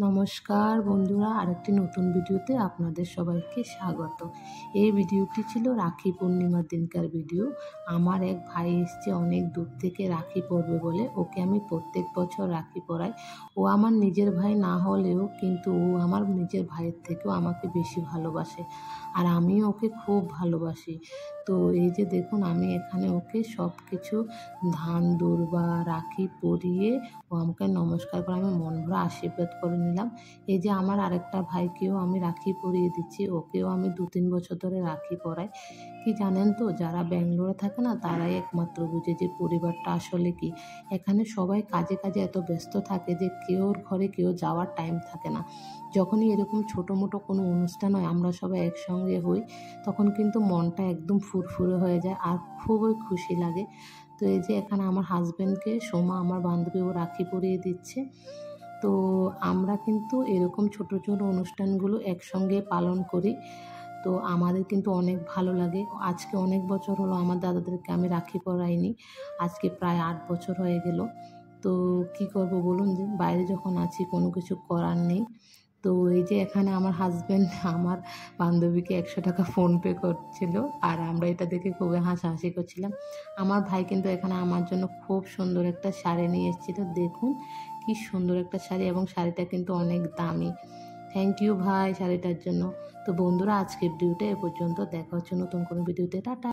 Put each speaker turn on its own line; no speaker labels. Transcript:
নমস্কার বন্ধুরা, আরেকটি নতুন ভিডিওতে আপনাদের সবাইকে স্বাগত। এই ভিডিওটি ছিল রাখি পূর্ণিমার দিনকার ভিডিও। আমার এক ভাই এসছে অনেক দূর থেকে রাখি পরবে বলে। ওকে আমি প্রত্যেক বছর রাখি পরাই। ও আমার নিজের ভাই না হলেও কিন্তু ও আমার নিজের ভাইয়ের থেকেও আমাকে বেশি ভালোবাসে, আর আমিও ওকে খুব ভালোবাসি। তো এই যে দেখুন, আমি এখানে ওকে সব কিছু ধান দূর্বা রাখি পরিয়ে ও আমাকে নমস্কার করে আমি মন ভরা আশীর্বাদ করে নিলাম। এই যে আমার আরেকটা ভাইকেও আমি রাখি পরিয়ে দিচ্ছি, ওকেও আমি 2-3 বছর ধরে রাখি পরাই। কি জানেন তো, যারা ব্যাঙ্গালোরে থাকে না তারাই একমাত্র বুঝে যে পরিবারটা আসলে কি। এখানে সবাই কাজে কাজে এত ব্যস্ত থাকে যে কেউর ঘরে কেউ যাওয়ার টাইম থাকে না। যখনই এরকম ছোটো মোটো কোনো অনুষ্ঠান হয়, আমরা সবাই একসঙ্গে হই, তখন কিন্তু মনটা একদম ফুরফুরে হয়ে যায় আর খুবই খুশি লাগে। তো এই যে এখানে আমার হাজব্যান্ডকে সোমা, আমার বান্ধবী, ও রাখি পরিয়ে দিচ্ছে। তো আমরা কিন্তু এরকম ছোটো ছোটো অনুষ্ঠানগুলো একসঙ্গে পালন করি। তো আমাদের কিন্তু অনেক ভালো লাগে। আজকে অনেক বছর হলো আমার দাদাদেরকে আমি রাখি পরাইনি, আজকে প্রায় 8 বছর হয়ে গেল। তো কি করব বলুন, যে বাইরে যখন আছি কোনো কিছু করার নেই। তো এই যে এখানে আমার হাজব্যান্ড আমার বান্ধবীকে 100 টাকা ফোনপে করছিল, আর আমরা এটা দেখে খুবই হাসাহাসি করছিলাম। আমার ভাই কিন্তু এখানে আমার জন্য খুব সুন্দর একটা শাড়ি নিয়ে এসেছিল। দেখুন কি সুন্দর একটা শাড়ি, এবং শাড়িটা কিন্তু অনেক দামি। থ্যাংক ইউ ভাই শাড়িটার জন্য। তো বন্ধুরা, আজকের ভিডিওটা এ পর্যন্ত। দেখা হচ্ছে নতুন কোনো ভিডিওতে। টাটা।